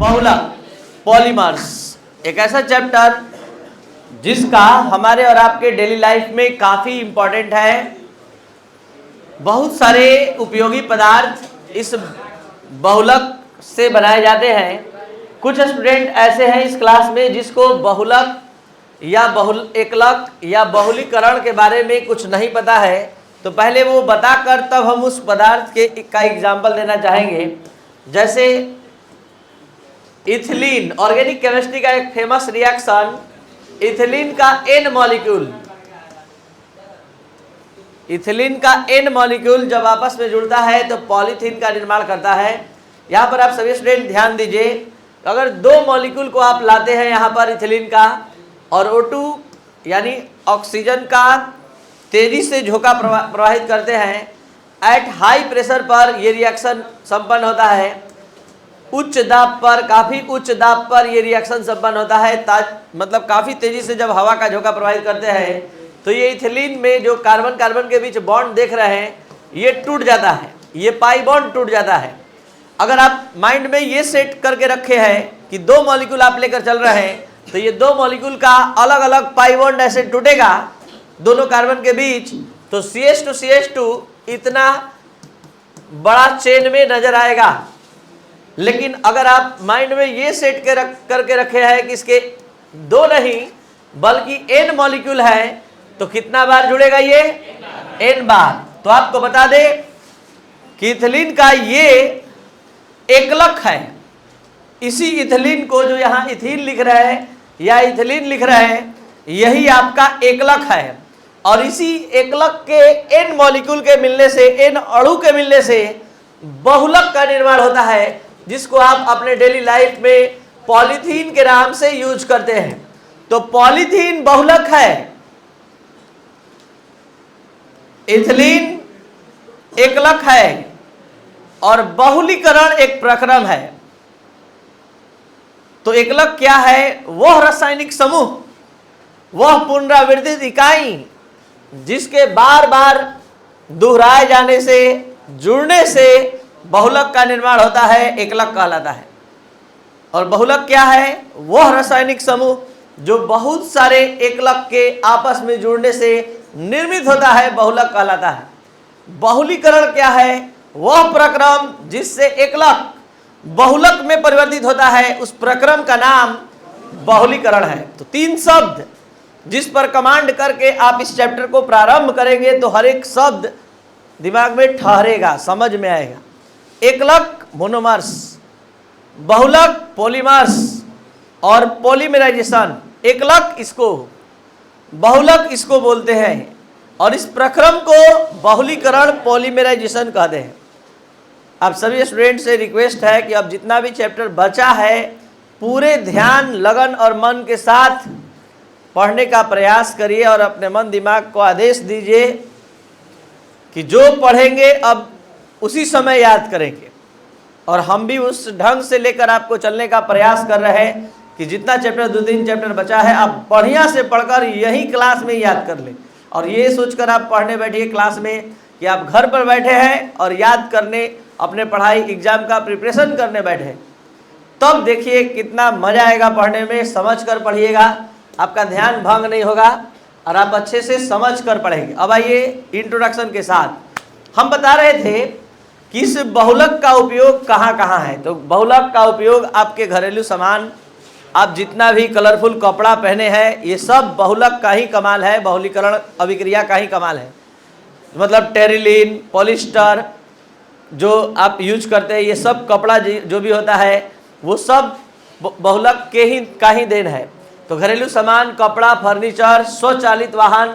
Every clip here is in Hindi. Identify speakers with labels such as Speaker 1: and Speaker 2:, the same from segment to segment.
Speaker 1: बहुलक पॉलीमर्स, एक ऐसा चैप्टर जिसका हमारे और आपके डेली लाइफ में काफ़ी इम्पोर्टेंट है। बहुत सारे उपयोगी पदार्थ इस बहुलक से बनाए जाते हैं। कुछ स्टूडेंट ऐसे हैं इस क्लास में जिसको बहुलक या एकलक या बहुलीकरण के बारे में कुछ नहीं पता है, तो पहले वो बताकर तब हम उस पदार्थ का एग्जाम्पल देना चाहेंगे। जैसे इथिलीन, ऑर्गेनिक केमिस्ट्री का एक फेमस रिएक्शन, इथिलीन का एन मॉलिक्यूल, इथिलीन का एन मॉलिक्यूल जब आपस में जुड़ता है तो पॉलीथीन का निर्माण करता है। यहाँ पर आप सभी स्टूडेंट ध्यान दीजिए, अगर दो मॉलिक्यूल को आप लाते हैं यहाँ पर इथिलीन का और O2 यानी ऑक्सीजन का तेजी से झोंका प्रवाहित करते हैं, एट हाई प्रेशर पर ये रिएक्शन संपन्न होता है। उच्च दाब पर, काफ़ी उच्च दाब पर ये रिएक्शन संपन्न होता है, मतलब काफ़ी तेज़ी से जब हवा का झोंका प्रवाहित करते हैं तो ये इथिलीन में जो कार्बन कार्बन के बीच बॉन्ड देख रहे हैं ये टूट जाता है, ये पाई बॉन्ड टूट जाता है। अगर आप माइंड में ये सेट करके रखे हैं कि दो मॉलिक्यूल आप लेकर चल रहे हैं तो ये दो मॉलिक्यूल का अलग अलग पाई बॉन्ड ऐसे टूटेगा दोनों कार्बन के बीच, तो CH2 इतना बड़ा चेन में नजर आएगा। लेकिन अगर आप माइंड में ये सेट करके रखे हैं कि इसके दो नहीं बल्कि N मॉलिक्यूल है तो कितना बार जुड़ेगा ये? N बार। तो आपको बता दे कि इथिलीन का ये एकलक है। इसी इथिलीन को जो यहाँ इथीन लिख रहे हैं या इथिलीन लिख रहे हैं, यही आपका एकलक है। और इसी एकलक के N मॉलिक्यूल के मिलने से, N अणु के मिलने से बहुलक का निर्माण होता है, जिसको आप अपने डेली लाइफ में पॉलीथीन के नाम से यूज करते हैं। तो पॉलीथीन बहुलक है, इथिलीन एकलक है और बहुलीकरण एक प्रक्रम है। तो एकलक क्या है? वह रासायनिक समूह, वह पुनरावर्तित इकाई जिसके बार बार दोहराए जाने से, जुड़ने से बहुलक का निर्माण होता है, एकलक कहलाता है। और बहुलक क्या है? वह रासायनिक समूह जो बहुत सारे एकलक के आपस में जुड़ने से निर्मित होता है, बहुलक कहलाता है। बहुलीकरण क्या है? वह प्रक्रम जिससे एकलक बहुलक में परिवर्तित होता है, उस प्रक्रम का नाम बहुलीकरण है। तो तीन शब्द जिस पर कमांड करके आप इस चैप्टर को प्रारंभ करेंगे तो हर एक शब्द दिमाग में ठहरेगा, समझ में आएगा। एकलक मोनोमर्स, बहुलक पॉलीमर्स और पॉलीमराइजेशन। एकलक इसको, बहुलक इसको बोलते हैं और इस प्रक्रम को बहुलीकरण पॉलीमराइजेशन कहते हैं। आप सभी स्टूडेंट से रिक्वेस्ट है कि अब जितना भी चैप्टर बचा है पूरे ध्यान, लगन और मन के साथ पढ़ने का प्रयास करिए और अपने मन दिमाग को आदेश दीजिए कि जो पढ़ेंगे अब उसी समय याद करेंगे। और हम भी उस ढंग से लेकर आपको चलने का प्रयास कर रहे हैं कि जितना चैप्टर, 2-3 चैप्टर बचा है, आप बढ़िया से पढ़कर यही क्लास में याद कर लें। और ये सोचकर आप पढ़ने बैठिए क्लास में कि आप घर पर बैठे हैं और याद करने, अपने पढ़ाई एग्जाम का प्रिपरेशन करने बैठे, तब देखिए कितना मजा आएगा पढ़ने में। समझ कर पढ़िएगा, आपका ध्यान भंग नहीं होगा और आप अच्छे से समझ कर पढ़ेंगे। अब आइए इंट्रोडक्शन के साथ। हम बता रहे थे कि इस बहुलक का उपयोग कहाँ कहाँ है। तो बहुलक का उपयोग आपके घरेलू सामान, आप जितना भी कलरफुल कपड़ा पहने हैं, ये सब बहुलक का ही कमाल है, बहुलीकरण अभिक्रिया का ही कमाल है। मतलब टेरिलीन, पॉलिस्टर जो आप यूज करते हैं, ये सब कपड़ा जो भी होता है वो सब बहुलक का ही देन है। तो घरेलू सामान, कपड़ा, फर्नीचर, स्वचालित वाहन,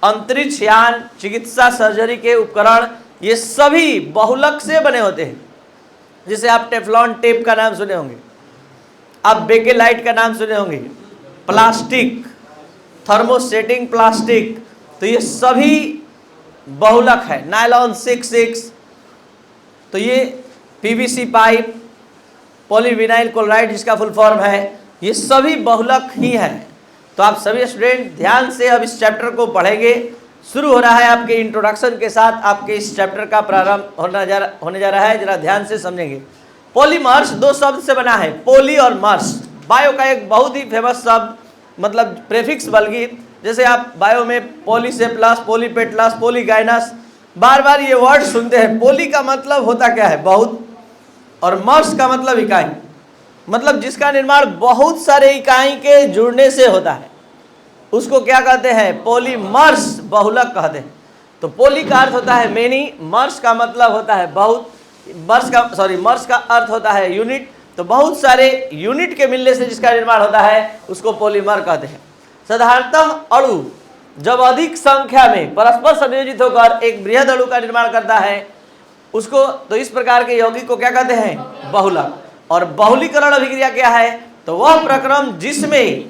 Speaker 1: अंतरिक्ष यान, चिकित्सा सर्जरी के उपकरण, ये सभी बहुलक से बने होते हैं। जैसे आप टेफ्लॉन टेप का नाम सुने होंगे, आप बेकेलाइट का नाम सुने होंगे, प्लास्टिक, थर्मोसेटिंग प्लास्टिक, तो ये सभी बहुलक है। नायलॉन 6 तो ये PVC पाइप, पॉलीविनाइल क्लोराइड जिसका फुल फॉर्म है, ये सभी बहुलक ही हैं। तो आप सभी स्टूडेंट ध्यान से अब इस चैप्टर को पढ़ेंगे। शुरू हो रहा है आपके इंट्रोडक्शन के साथ, आपके इस चैप्टर का प्रारंभ होने जा रहा है। जरा ध्यान से समझेंगे। पॉलीमर्स दो शब्द से बना है, पोली और मर्स। बायो का एक बहुत ही फेमस शब्द, मतलब प्रेफिक्स बल्कि, जैसे आप बायो में पॉलीसेप्लस, पॉलीपेटलस, पॉलीगाइनस, बार बार ये वर्ड सुनते हैं। पोली का मतलब होता क्या है? बहुत, और मर्स का मतलब इकाई, मतलब जिसका निर्माण बहुत सारे इकाई के जुड़ने से होता है, उसको क्या कहते हैं? पॉलीमर्स, बहुलक कहते हैं। तो पोली का अर्थ होता है मेनी, मर्स का मतलब होता है बहुत, मर्स का अर्थ होता है यूनिट। तो बहुत सारे यूनिट के मिलने से जिसका निर्माण होता है उसको पॉलीमर कहते हैं। साधारणतः अणु जब अधिक संख्या में परस्पर संयोजित होकर एक बृहद अणु का निर्माण करता है उसको, तो इस प्रकार के यौगिक को क्या कहते हैं? बहुलक। और बहुलीकरण अभिक्रिया क्या है? तो वह प्रक्रम जिसमें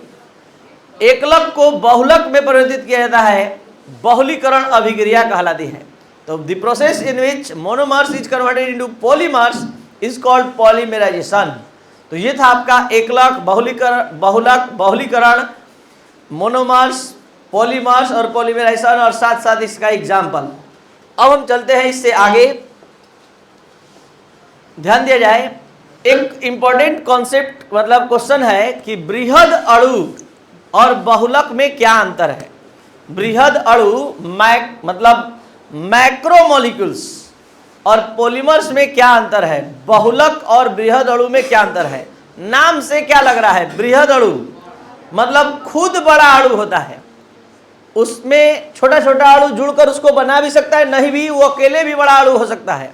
Speaker 1: एकलक को बहुलक में परिवर्तित किया जाता है बहुलीकरण अभिक्रिया कहलाती है। तो the process in which monomers is converted into polymers is called polymerisation. तो ये था आपका एकलक, बहुलक, बहुलीकरण, मोनोमर्स, पॉलीमर्स और पॉलीमराइजेशन, और साथ साथ इसका एग्जाम्पल। अब हम चलते हैं इससे आगे। ध्यान दिया जाए, एक इंपॉर्टेंट कॉन्सेप्ट, मतलब क्वेश्चन है कि बृहद अणु और बहुलक में क्या अंतर है? बृहद अणु मतलब मैक्रोमोलिक्यूल्स और पॉलीमर्स में क्या अंतर है? बहुलक और बृहद अणु में क्या अंतर है? नाम से क्या लग रहा है? बृहद अणु मतलब खुद बड़ा अणु होता है, उसमें छोटा छोटा अणु जुड़कर उसको बना भी सकता है, नहीं भी, वो अकेले भी बड़ा अणु हो सकता है।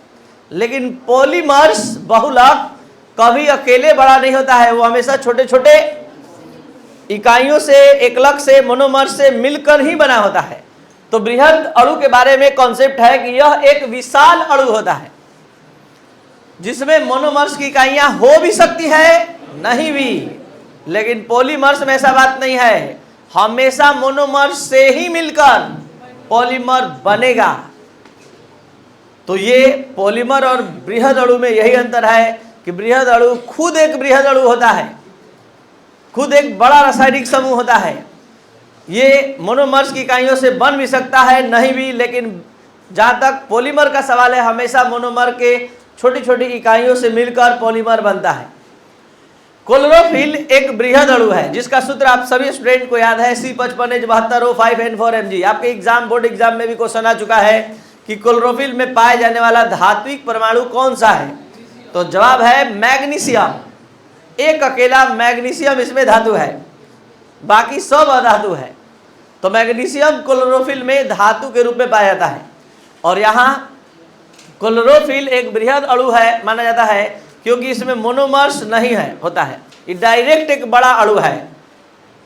Speaker 1: लेकिन पॉलीमर्स, बहुलक कभी अकेले बड़ा नहीं होता है, वो हमेशा छोटे छोटे इकाइयों से, एकलक से, मोनोमर से मिलकर ही बना होता है। तो बृहद अणु के बारे में कॉन्सेप्ट है कि यह एक विशाल अणु होता है जिसमें मोनोमर्स की इकाइयां हो भी सकती है, नहीं भी। लेकिन पॉलीमर्स में ऐसा बात नहीं है, हमेशा मोनोमर्स से ही मिलकर पॉलीमर बनेगा। तो ये पॉलीमर और बृहद अणु में यही अंतर है कि बृहद अणु खुद एक बृहद अणु होता है, खुद एक बड़ा रासायनिक समूह होता है। ये मोनोमर्स की इकाइयों से बन भी सकता है, नहीं भी। लेकिन जहाँ तक पॉलीमर का सवाल है, हमेशा मोनोमर के छोटी छोटी इकाइयों से मिलकर पॉलीमर बनता है। क्लोरोफिल एक बृहद अणु है जिसका सूत्र आप सभी स्टूडेंट को याद है, C55H72O5N4Mg। आपके एग्जाम, बोर्ड एग्जाम में भी क्वेश्चन आ चुका है कि क्लोरोफिल में पाए जाने वाला धात्विक परमाणु कौन सा है? तो जवाब है मैग्नीशियम। एक अकेला मैग्नीशियम इसमें धातु है, बाकी सब अधातु है। तो मैग्नीशियम क्लोरोफिल में धातु के रूप में पाया जाता है। और यहाँ क्लोरोफिल एक बृहद अणु है माना जाता है क्योंकि इसमें मोनोमर्स नहीं है, होता है, ये डायरेक्ट एक बड़ा अणु है।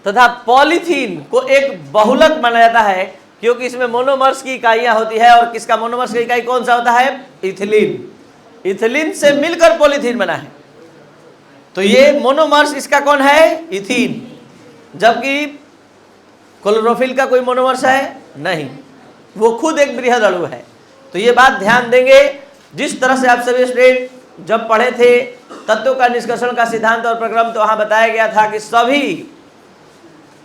Speaker 1: तथा पॉलीथीन को एक बहुलक माना जाता है क्योंकि इसमें मोनोमर्स की इकाइयां होती है। और किसका मोनोमर्स की इकाई कौन सा होता है? इथिलीन। इथिलीन से मिलकर पॉलीथीन बना है। तो ये मोनोमर्स इसका कौन है? इथीन। जबकि क्लोरोफिल का कोई मोनोमर्स है? नहीं, वो खुद एक बृहद अणु है। तो ये बात ध्यान देंगे। जिस तरह से आप सभी स्टूडेंट जब पढ़े थे तत्वों का निष्कर्षण का सिद्धांत और प्रक्रम, तो वहां बताया गया था कि सभी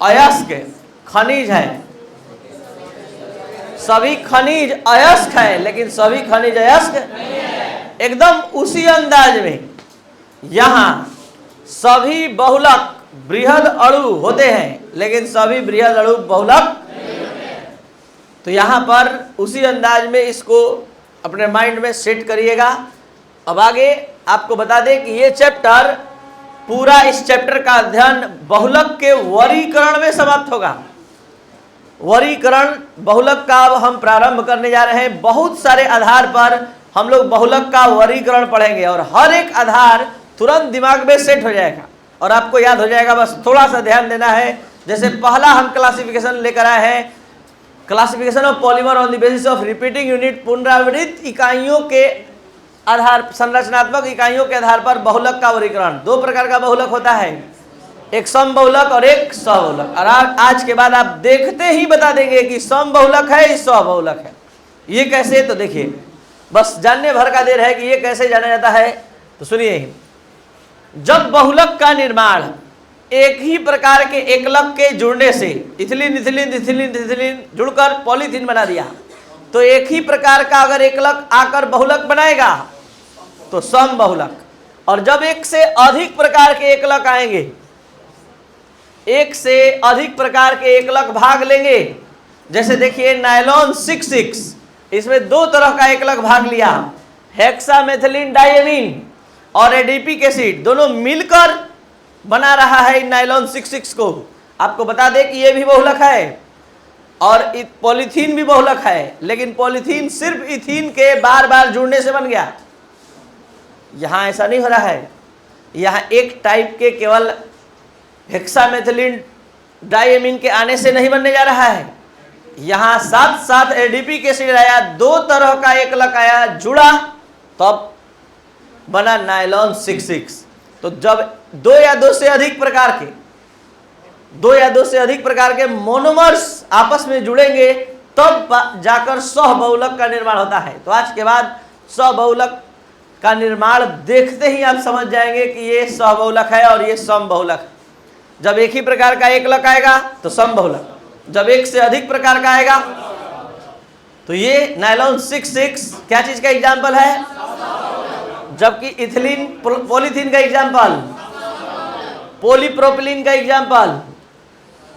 Speaker 1: अयस्क खनिज है, सभी खनिज अयस्क है, लेकिन सभी खनिज अयस्क एकदम उसी अंदाज में यहाँ सभी बहुलक बृहद अणु होते हैं, लेकिन सभी बृहद अणु बहुलक। तो यहाँ पर उसी अंदाज में इसको अपने माइंड में सेट करिएगा। अब आगे आपको बता दें कि ये चैप्टर, पूरा इस चैप्टर का अध्ययन बहुलक के वर्गीकरण में समाप्त होगा। वर्गीकरण बहुलक का अब हम प्रारंभ करने जा रहे हैं। बहुत सारे आधार पर हम लोग बहुलक का वर्गीकरण पढ़ेंगे और हर एक आधार तुरंत दिमाग में सेट हो जाएगा और आपको याद हो जाएगा। बस थोड़ा सा ध्यान देना है। जैसे पहला हम क्लासिफिकेशन लेकर आए हैं, classification of polymer on the basis of repeating unit. पुनरावृत्त इकाइयों के आधार, संरचनात्मक इकाइयों के आधार पर बहुलक का वर्गीकरण। दो प्रकार का बहुलक होता है, एक सम बहुलक और एक सहबहुलक। और आज के बाद आप देखते ही बता देंगे कि सम बहुलक है, सहबहुलक है। ये कैसे? तो देखिए, बस जानने भर का देर है कि ये कैसे जाना जाता है। तो सुनिए, जब बहुलक का निर्माण एक ही प्रकार के एकलक के जुड़ने से, इथिलीन इथिलीन इथिलीन इथिलीन जुड़कर पॉलीथीन बना दिया, तो एक ही प्रकार का अगर एकलक आकर बहुलक बनाएगा तो सम बहुलक। और जब एक से अधिक प्रकार के एकलक आएंगे, एक से अधिक प्रकार के एकलक भाग लेंगे, जैसे देखिए नायलॉन 66, इसमें दो तरह का एकलक भाग लिया, हेक्सामेथिलीन डाइएमीन और एडिपिक एसिड, दोनों मिलकर बना रहा है नायलॉन 66 को। आपको बता दें कि ये भी बहुलक है और पॉलीथीन भी बहुलक है, लेकिन पॉलीथीन सिर्फ इथीन के बार बार जुड़ने से बन गया। यहां ऐसा नहीं हो रहा है, यहां एक टाइप के केवल हेक्सामेथिलीन डाइएमीन के आने से नहीं बनने जा रहा है, यहां साथ साथ एडिपिक एसिड आया, दो तरह का एकलक आया, जुड़ा, तब बना नायलॉन 66। तो जब दो या दो से अधिक प्रकार के मोनोमर्स आपस में जुड़ेंगे तब जाकर सहबहुलक का निर्माण होता है। तो आज के बाद सहबहुलक का निर्माण देखते ही आप समझ जाएंगे कि ये सहबहुलक है और ये समबहुलक है। जब एक ही प्रकार का एकलक आएगा तो समबहुलक, जब एक से अधिक प्रकार का आएगा तो ये नायलॉन 66 क्या चीज का एग्जाम्पल है, जबकि इथिलीन पॉलीथीन का एग्जाम्पल, पॉलीप्रोपिलीन का एग्जाम्पल,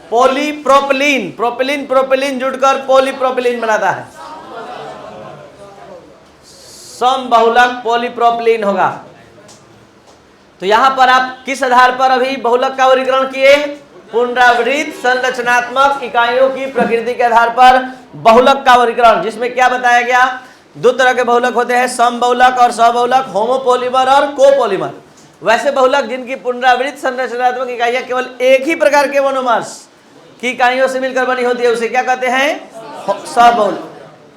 Speaker 1: पॉलीप्रोपिलीन, प्रोपिलीन प्रोपिलीन जुड़कर पॉलीप्रोपिलीन बनाता है, समबहुलक पॉलीप्रोपिलीन होगा। तो यहां पर आप किस आधार पर अभी बहुलक का वर्गीकरण किए, पुनरावृत्त संरचनात्मक इकाइयों की प्रकृति के आधार पर बहुलक का वर्गीकरण, जिसमें क्या बताया गया, दो तरह के बहुलक होते हैं, समबहुलक और सहबहुलक, होमोपॉलीमर और कोपॉलीमर। वैसे बहुलक जिनकी पुनरावृत्त संरचनात्मक इकाइयां केवल एक ही प्रकार के मोनोमर्स की इकाइयों से मिलकर बनी होती है, उसे क्या कहते हैं, सहबहुलक।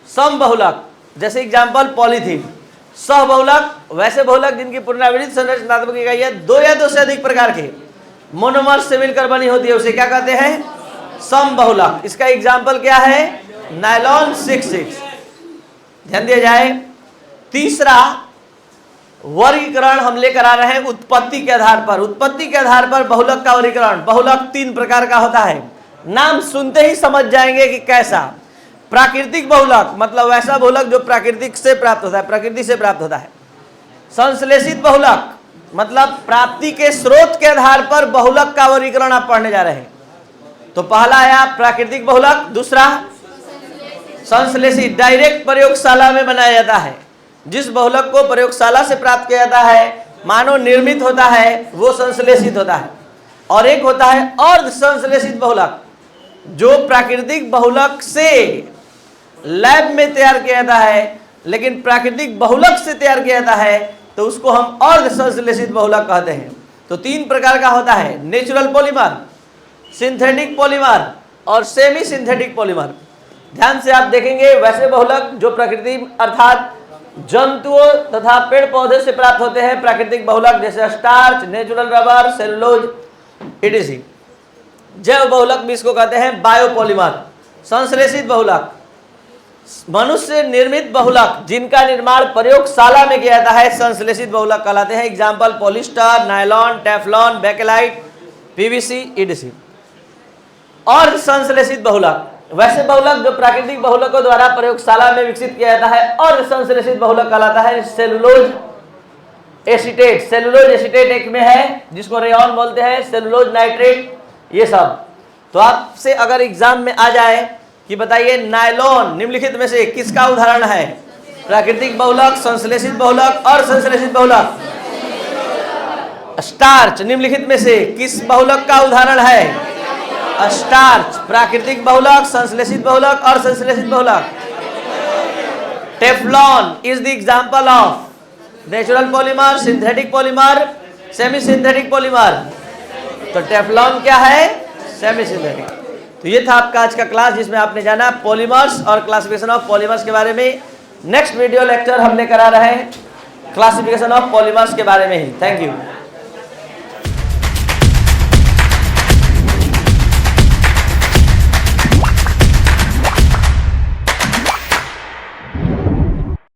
Speaker 1: समबहुलक जैसे एग्जाम्पल पॉलीथीन। सहबहुलक वैसे बहुलक जिनकी पुनरावृत्त संरचनात्मक इकाइयां दो या दो से अधिक प्रकार के मोनोमर्स से मिलकर बनी होती है, उसे क्या कहते हैं, समबहुलक। इसका एग्जाम्पल क्या है, नायलॉन 66। ध्यान दिया जाए, तीसरा वर्गीकरण हम लेकर आ रहे हैं उत्पत्ति के आधार पर। उत्पत्ति के आधार पर बहुलक का वर्गीकरण। बहुलक तीन प्रकार का होता है, नाम सुनते ही समझ जाएंगे कि कैसा। प्राकृतिक बहुलक मतलब वैसा बहुलक जो प्राकृतिक से प्राप्त होता है, प्रकृति से प्राप्त होता है। संश्लेषित बहुलक मतलब प्राप्ति के स्रोत के आधार पर बहुलक का वर्गीकरण आप पढ़ने जा रहे हैं। तो पहला आया प्राकृतिक बहुलक, दूसरा संश्लेषित, डायरेक्ट प्रयोगशाला में बनाया जाता है। जिस बहुलक को प्रयोगशाला से प्राप्त किया जाता है, मानव निर्मित होता है, वो संश्लेषित होता है। और एक होता है अर्ध संश्लेषित बहुलक, जो प्राकृतिक बहुलक से लैब में तैयार किया जाता है, लेकिन प्राकृतिक बहुलक से तैयार किया जाता है, तो उसको हम अर्ध संश्लेषित बहुलक कहते हैं। तो तीन प्रकार का होता है, नेचुरल पॉलीमर, सिंथेटिक पॉलीमर और सेमी सिंथेटिक पॉलीमर। ध्यान से आप देखेंगे, वैसे बहुलक जो प्रकृति अर्थात जंतुओं तथा पेड़ पौधे से प्राप्त होते हैं, प्राकृतिक बहुलक जैसे starch, natural rubber, cellulose etc। जैव बहुलक भी इसको कहते हैं बायोपॉलीमर। संश्लेषित बहुलक मनुष्य निर्मित बहुलक जिनका निर्माण प्रयोगशाला में किया जाता है, संश्लेषित बहुलक कहलाते हैं। Example polyester, nylon, Teflon, bakelite, PVC etc। और संश्लेषित बहुलक वैसे बहुलक जो प्राकृतिक बहुलकों द्वारा प्रयोगशाला में विकसित किया जाता है, और संश्लेषित बहुलक कहलाता है सेलुलोज एसीटेट। सेलुलोज एसीटेट एक में है जिसको रेयॉन बोलते हैं, सेलुलोज नाइट्रेट, ये सब। तो आपसे अगर एग्जाम में आ जाए कि बताइए नायलॉन निम्नलिखित में से किसका उदाहरण है, प्राकृतिक बहुलक, संश्लेषित बहुलक और संश्लेषित बहुलक। स्टार्च निम्नलिखित में से किस बहुलक का उदाहरण है, स्टार्च, प्राकृतिक बहुलक, संश्लेषित बहुलक और संश्लेषित बहुलक। Teflon is the example of natural polymer, synthetic polymer, semi synthetic polymer. तो टेफ्लॉन क्या है, सेमी सिंथेटिक। तो ये था आपका आज का क्लास, जिसमें आपने जाना पॉलीमर्स और क्लासिफिकेशन ऑफ पॉलीमर्स के बारे में। नेक्स्ट वीडियो लेक्चर हम लेकर आ रहे हैं क्लासिफिकेशन ऑफ पॉलीमर्स के बारे में ही। Thank you.